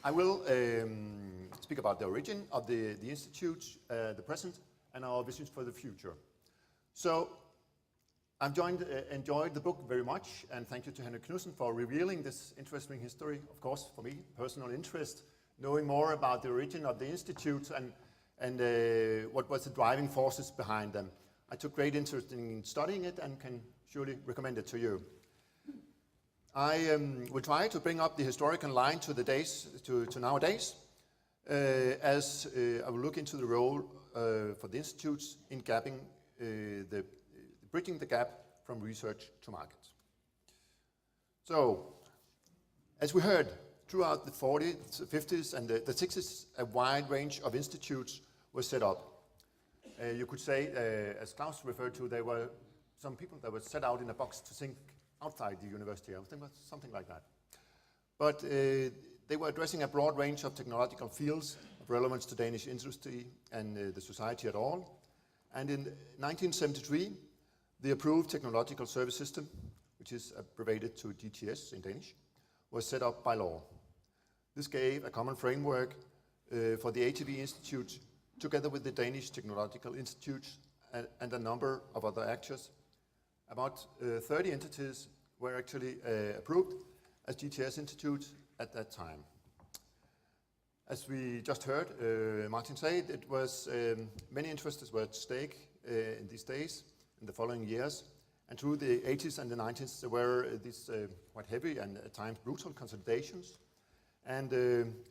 I will speak about the origin of the Institute, the present, and our visions for the future. So, I've enjoyed the book very much, and thank you to Henrik Knudsen for revealing this interesting history. Of course, for me, personal interest, knowing more about the origin of the Institute and what was the driving forces behind them. I took great interest in studying it and can surely recommend it to you. I will try to bring up the historical line to the days, to nowadays, as I will look into the role for the institutes in bridging the gap from research to market. So, as we heard, throughout the 40s, 50s, and the 60s, a wide range of institutes were set up. You could say, as Klaus referred to, there were some people that were set out in a box to think outside the university. I think it was something like that. But they were addressing a broad range of technological fields of relevance to Danish industry and the society at all. And in 1973, the approved technological service system, which is abbreviated to GTS in Danish, was set up by law. This gave a common framework for the ATV-Institute, together with the Danish Technological Institute and a number of other actors. About 30 entities were actually approved as GTS institutes at that time. As we just heard Martin say, it was many interests were at stake in these days, in the following years. And through the 80s and the 90s, there were these quite heavy and at times brutal consolidations. And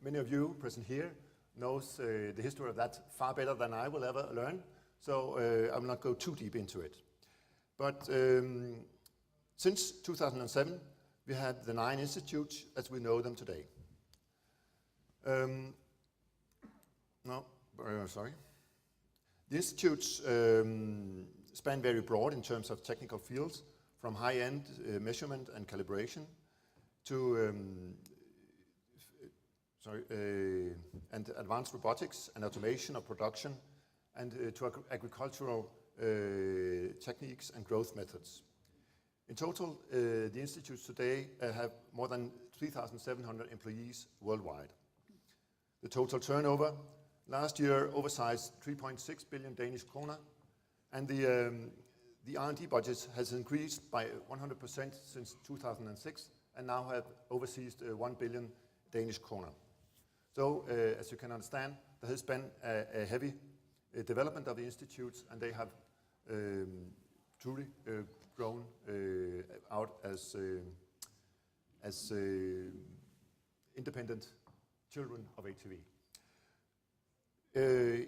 many of you present here knows the history of that far better than I will ever learn. So I will not go too deep into it. But since 2007, we have the 9 institutes as we know them today. The institutes span very broad in terms of technical fields, from high-end measurement and calibration to and advanced robotics and automation of production, and to agricultural techniques and growth methods. In total, the institutes today have more than 3,700 employees worldwide. The total turnover last year oversized 3.6 billion Danish kroner, and the R&D budget has increased by 100% since 2006, and now have overseas 1 billion Danish kroner. So, as you can understand, there has been a heavy development of the institutes, and they have truly grown out as independent children of ATV.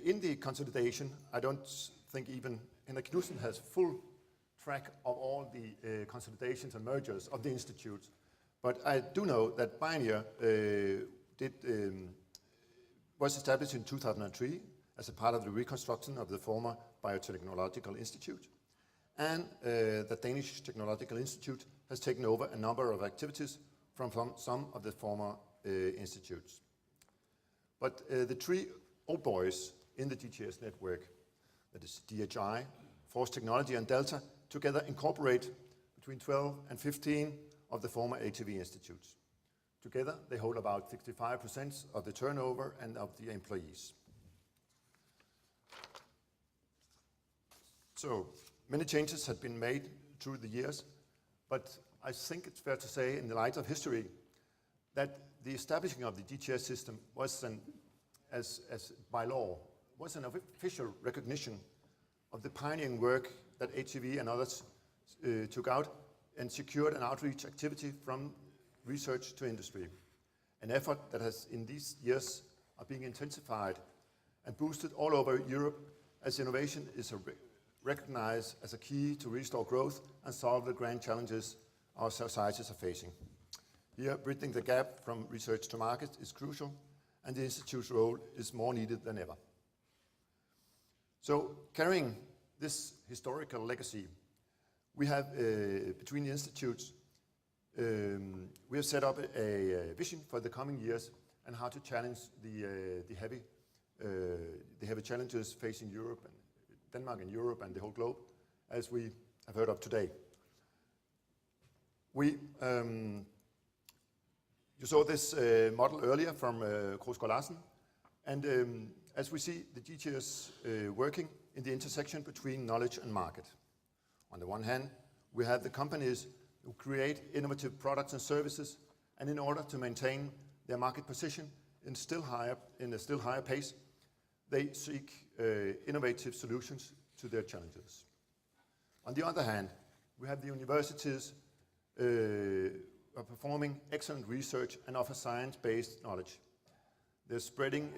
In the consolidation, I don't think even Henrik Knudsen has full track of all the consolidations and mergers of the institutes, but I do know that Pioneer was established in 2003 as a part of the reconstruction of the former Biotechnological Institute, and the Danish Technological Institute has taken over a number of activities from some of the former institutes. But the 3 old boys in the GTS network, that is DHI, Force Technology and Delta, together incorporate between 12 and 15 of the former ATV institutes. Together, they hold about 65% of the turnover and of the employees. So, many changes have been made through the years, but I think it's fair to say, in the light of history, that the establishing of the GTS system was by law, was an official recognition of the pioneering work that ATV and others took out and secured an outreach activity from research to industry. An effort that has in these years are being intensified and boosted all over Europe, as innovation is recognized as a key to restore growth and solve the grand challenges our societies are facing. Here, bridging the gap from research to market is crucial, and the Institute's role is more needed than ever. So, carrying this historical legacy, we have, between the institutes, we have set up a vision for the coming years and how to challenge the heavy challenges facing Europe and Denmark and Europe and the whole globe, as we have heard of today. We You saw this model earlier from Krogsgaard Larsen, and as we see the GTS working in the intersection between knowledge and market. On the one hand, we have the companies who create innovative products and services, and in order to maintain their market position in a still higher pace, they seek innovative solutions to their challenges. On the other hand, we have the universities are performing excellent research and offer science-based knowledge. They're spreading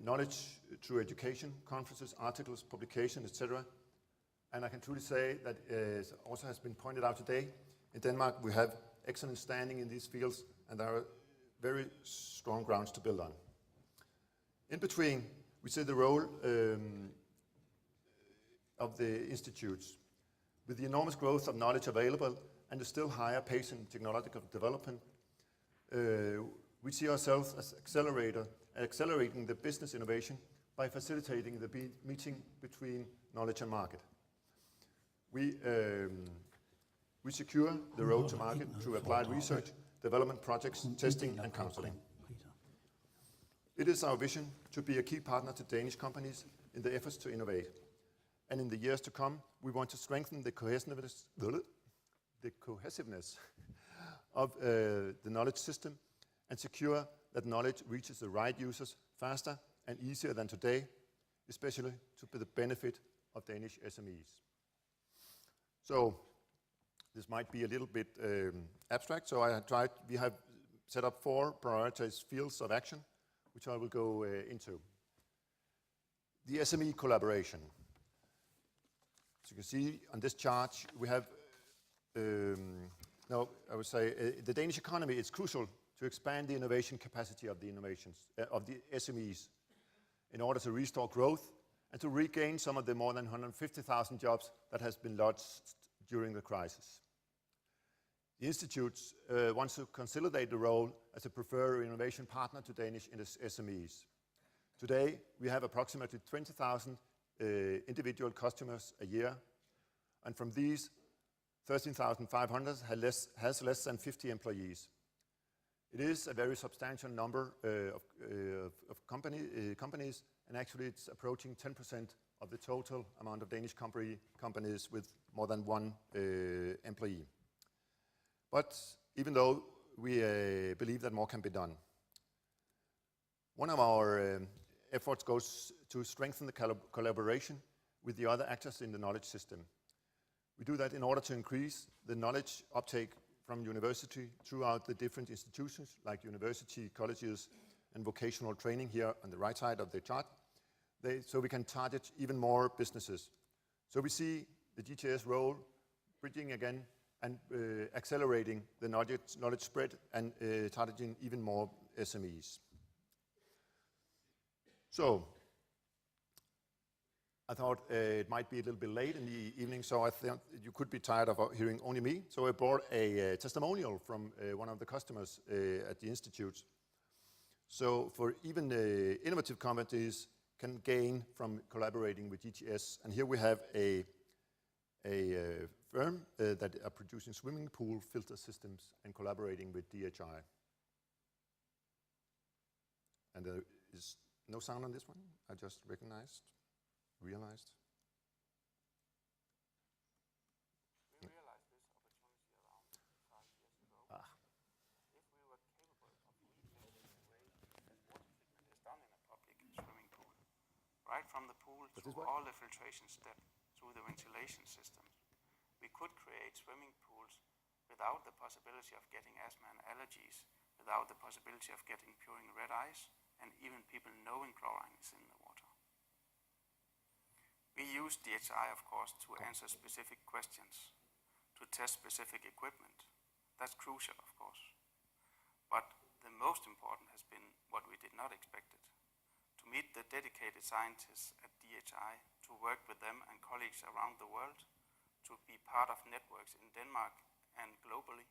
knowledge through education, conferences, articles, publication, etc. And I can truly say that, as also has been pointed out today, in Denmark we have excellent standing in these fields, and there are very strong grounds to build on. In between, we see the role of the institutes. With the enormous growth of knowledge available and the still higher pace in technological development, we see ourselves as accelerating the business innovation by facilitating the meeting between knowledge and market. We secure the road to market through applied research, development projects, testing and counseling. It is our vision to be a key partner to Danish companies in the efforts to innovate. And in the years to come, we want to strengthen the cohesiveness of the knowledge system and secure that knowledge reaches the right users faster and easier than today, especially to the benefit of Danish SMEs. So this might be a little bit abstract, so we have set up 4 prioritized fields of action, which I will go into. The SME collaboration. As you can see on this chart, we have, I would say, the Danish economy is crucial to expand the innovation capacity of the of the SMEs in order to restore growth and to regain some of the more than 150,000 jobs that has been lost during the crisis. The institutes want to consolidate the role as a preferred innovation partner to Danish SMEs. Today, we have approximately 20,000 individual customers a year, and from these, 13,500 has less than 50 employees. It is a very substantial number of companies, and actually it's approaching 10% of the total amount of Danish companies with more than 1 employee. But even though we believe that more can be done, one of our efforts goes to strengthen the collaboration with the other actors in the knowledge system. We do that in order to increase the knowledge uptake from university throughout the different institutions like university, colleges, and vocational training here on the right side of the chart, so we can target even more businesses. So we see the GTS role bridging again and accelerating the knowledge spread and targeting even more SMEs. So I thought it might be a little bit late in the evening, so I thought you could be tired of hearing only me. So I brought a testimonial from one of the customers at the institute. So for even innovative companies can gain from collaborating with GTS. And here we have a firm that are producing swimming pool filter systems and collaborating with DHI. And there is no sound on this one, I just realized. We realized this opportunity around 5 years ago. If we were capable of rethinking the way water treatment is done in a public swimming pool, right from the pool through all the filtration steps, through the ventilation systems, we could create swimming pools without the possibility of getting asthma and allergies, without the possibility of getting puring red eyes, and even people knowing chlorine is in the water. We use DHI, of course, to answer specific questions, to test specific equipment. That's crucial, of course. But the most important has been what we did not expect it. To meet the dedicated scientists at DHI, to work with them and colleagues around the world, to be part of networks in Denmark and globally,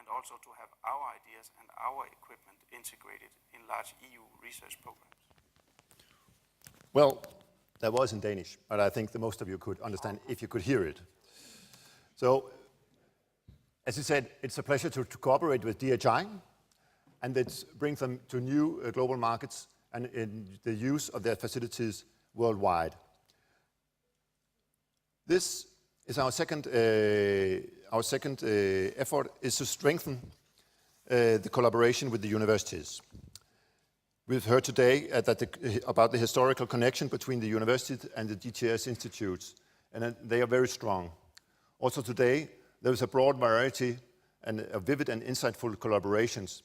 and also to have our ideas and our equipment integrated in large EU research programs. Well, that was in Danish, but I think the most of you could understand if you could hear it. So, as you said, it's a pleasure to cooperate with DHI. and that brings them to new global markets and in the use of their facilities worldwide. This is our second effort is to strengthen the collaboration with the universities. We've heard today about the historical connection between the university and the GTS institutes, and they are very strong. Also today, there is a broad variety and a vivid and insightful collaborations.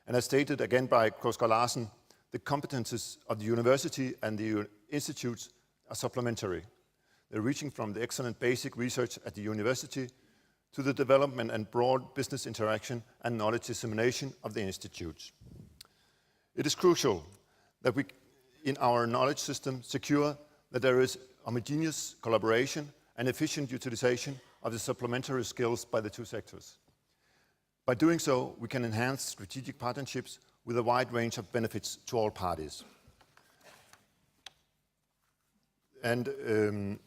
And as stated again by Krosker Larsen, the competences of the university and the institutes are supplementary. They're reaching from the excellent basic research at the university to the development and broad business interaction and knowledge dissemination of the institutes. It is crucial that we, in our knowledge system, secure that there is homogeneous collaboration and efficient utilization of the supplementary skills by the two sectors. By doing so, we can enhance strategic partnerships with a wide range of benefits to all parties. And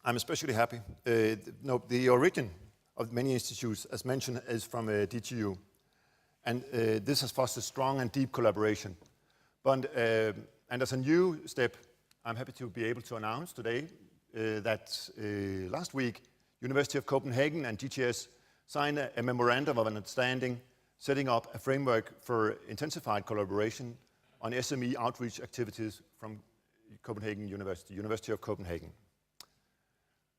I'm especially happy. The origin of many institutes, as mentioned, is from DTU. And this has fostered strong and deep collaboration. And as a new step, I'm happy to be able to announce today that last week, University of Copenhagen and GTS signed a memorandum of understanding setting up a framework for intensified collaboration on SME outreach activities from Copenhagen University, University of Copenhagen.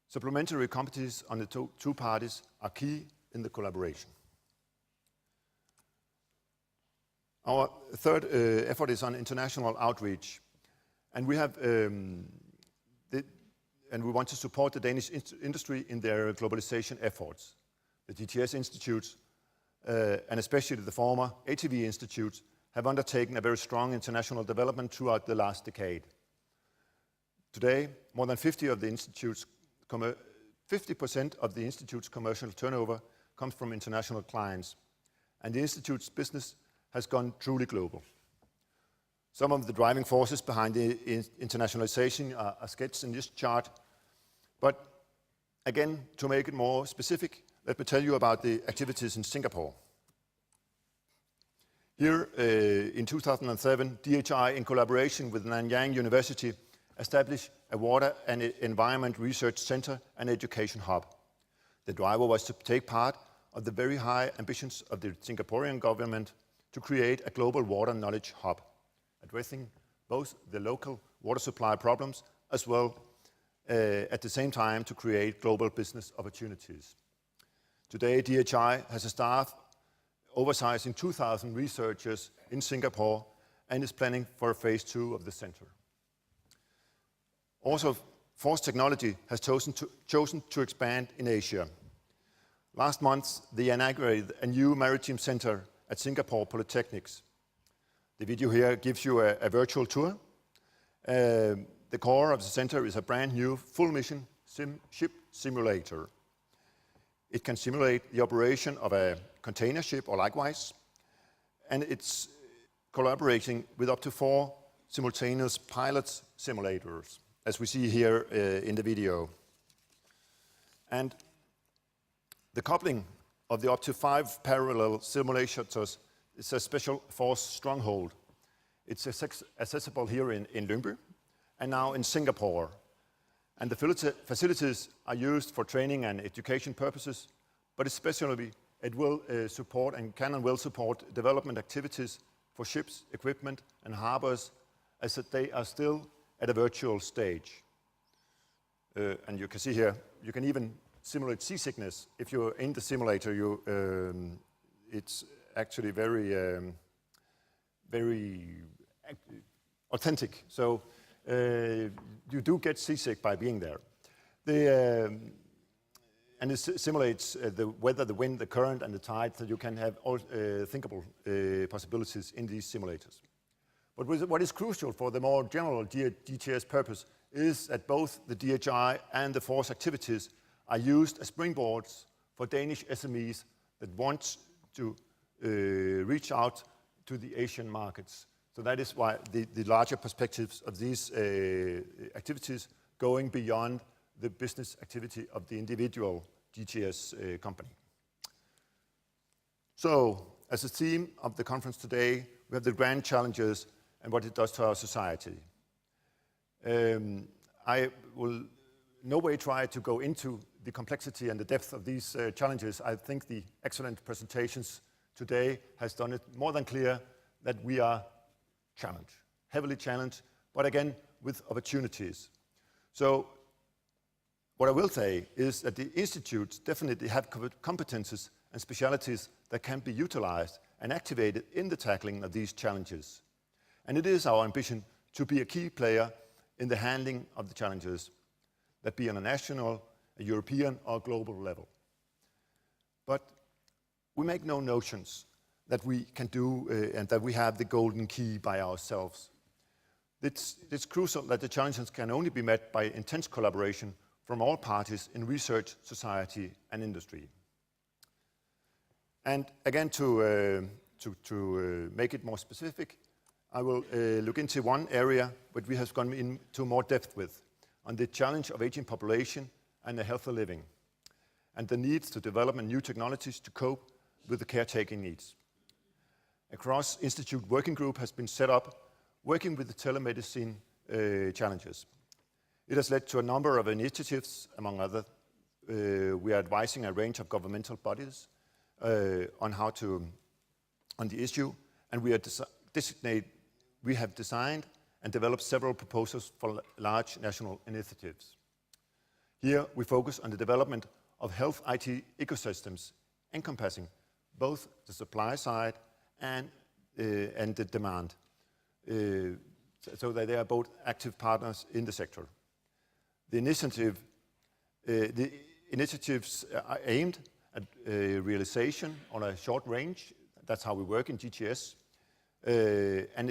Supplementary competencies on the two parties are key in the collaboration. Our third effort is on international outreach, and we have and we want to support the Danish industry in their globalization efforts. The GTS institutes, and especially the former ATV institutes, have undertaken a very strong international development throughout the last decade. Today, more than 50% of the institute's commercial turnover comes from international clients, and the institute's business has gone truly global. Some of the driving forces behind the internationalization are sketched in this chart, but again, to make it more specific, let me tell you about the activities in Singapore. Here, in 2007, DHI, in collaboration with Nanyang University, established a water and environment research center and education hub. The driver was to take part of the very high ambitions of the Singaporean government to create a global water knowledge hub, addressing both the local water supply problems as well at the same time to create global business opportunities. Today, DHI has a staff oversizing 2,000 researchers in Singapore and is planning for a phase 2 of the center. Also, Force Technology has chosen to expand in Asia. Last month, they inaugurated a new maritime center at Singapore Polytechnics. The video here gives you a virtual tour. The core of the center is a brand new full-mission ship simulator. It can simulate the operation of a container ship or likewise, and it's collaborating with up to 4 simultaneous pilot simulators, as we see here in the video. And the coupling of the up to 5 parallel simulators is a special force stronghold. It's accessible here in Lyngby and now in Singapore. And the facilities are used for training and education purposes, but especially it will support and can and will support development activities for ships, equipment and harbors as they are still at a virtual stage. And you can see here, you can even simulate seasickness. If you're in the simulator, it's actually very authentic. So you do get seasick by being there. And it simulates the weather, the wind, the current, and the tide, so you can have all thinkable possibilities in these simulators. But what is crucial for the more general GTS purpose is that both the DHI and the force activities are used as springboards for Danish SMEs that want to reach out to the Asian markets. So that is why the larger perspectives of these activities going beyond the business activity of the individual GTS company. So, as a theme of the conference today, we have the grand challenges and what it does to our society. I will no way try to go into the complexity and the depth of these challenges. I think the excellent presentations today has done it more than clear that we are challenged, heavily challenged, but again, with opportunities. So what I will say is that the institutes definitely have competences and specialities that can be utilized and activated in the tackling of these challenges. And it is our ambition to be a key player in the handling of the challenges, that be on a national, a European or global level. But we make no notions that we can do and that we have the golden key by ourselves. It's crucial that the challenges can only be met by intense collaboration from all parties in research, society and industry. And again, to make it more specific, I will look into one area that we have gone into more depth with, on the challenge of aging population and a healthy living, and the needs to develop new technologies to cope with the caretaking needs. A cross-institute working group has been set up working with the telemedicine challenges. It has led to a number of initiatives, among others. We are advising a range of governmental bodies on the issue, and we have designed and developed several proposals for large national initiatives. Here we focus on the development of health IT ecosystems encompassing both the supply side and the demand, so that they are both active partners in the sector. The initiatives are aimed at realization on a short range. That's how we work in GTS. And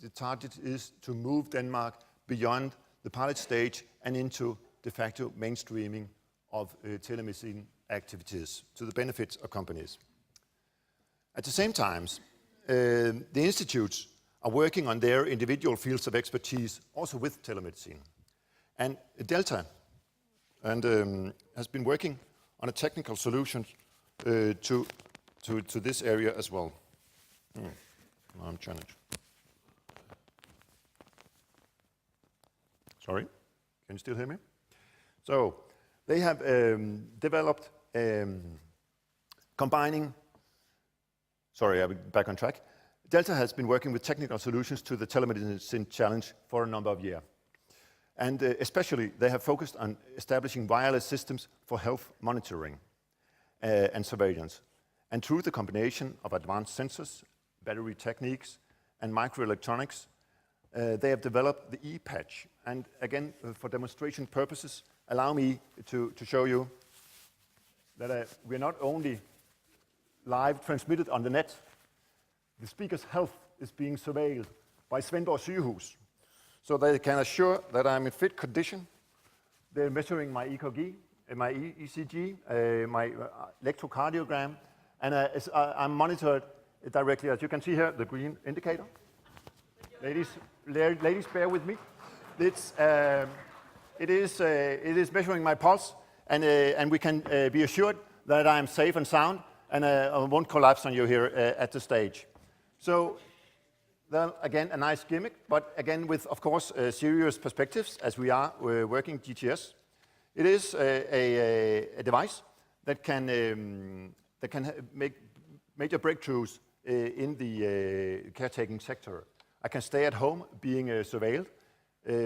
the target is to move Denmark beyond the pilot stage and into de facto mainstreaming of telemedicine activities to the benefit of companies. At the same time, the institutes are working on their individual fields of expertise, also with telemedicine. And Delta has been working on a technical solution to this area as well. I'm challenged. Sorry, can you still hear me? So they have developed combining. Sorry, I'll be back on track. Delta has been working with technical solutions to the telemedicine challenge for a number of years. And especially, they have focused on establishing wireless systems for health monitoring and surveillance. And through the combination of advanced sensors, battery techniques, and microelectronics, they have developed the e-patch. And again, for demonstration purposes, allow me to show you that we're not only live transmitted on the net. The speaker's health is being surveilled by Svendborg Sygehus, so they can assure that I'm in fit condition. They're measuring my EKG, my ECG, my electrocardiogram, and I'm monitored directly. As you can see here, the green indicator. Ladies, bear with me. It is measuring my pulse, and we can be assured that I'm safe and sound, and I won't collapse on you here at the stage. So, then again, a nice gimmick, but again with, of course, serious perspectives, as we are working GTS. It is a device that can make major breakthroughs in the caretaking sector. I can stay at home being surveilled.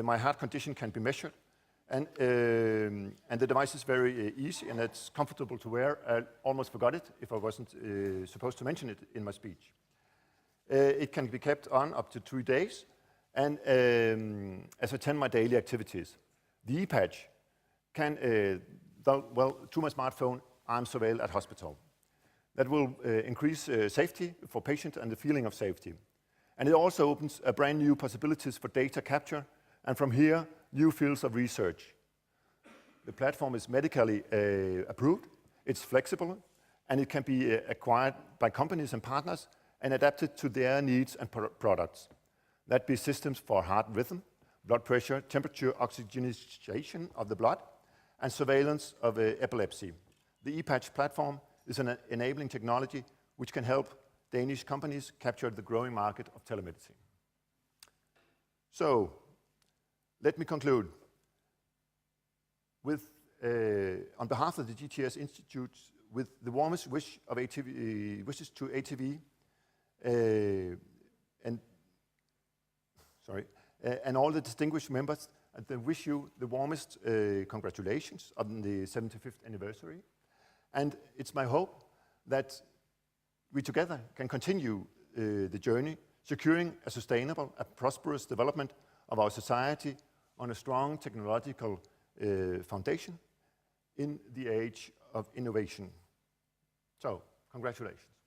My heart condition can be measured, and the device is very easy and it's comfortable to wear. I almost forgot it if I wasn't supposed to mention it in my speech. It can be kept on up to 3 days, and as I attend my daily activities. The e-patch can, to my smartphone, I'm surveilled at hospital. That will increase safety for patients and the feeling of safety. And it also opens a brand new possibilities for data capture, and from here, new fields of research. The platform is medically approved, it's flexible, and it can be acquired by companies and partners and adapted to their needs and products. That be systems for heart rhythm, blood pressure, temperature, oxygenation of the blood, and surveillance of epilepsy. The e-patch platform is an enabling technology which can help Danish companies capture the growing market of telemedicine. So, let me conclude with, on behalf of the GTS Institute, with the warmest wishes to ATV and all the distinguished members, and they wish you the warmest congratulations on the 75th anniversary. And it's my hope that we together can continue the journey, securing a sustainable and prosperous development of our society on a strong technological foundation in the age of innovation. So, congratulations.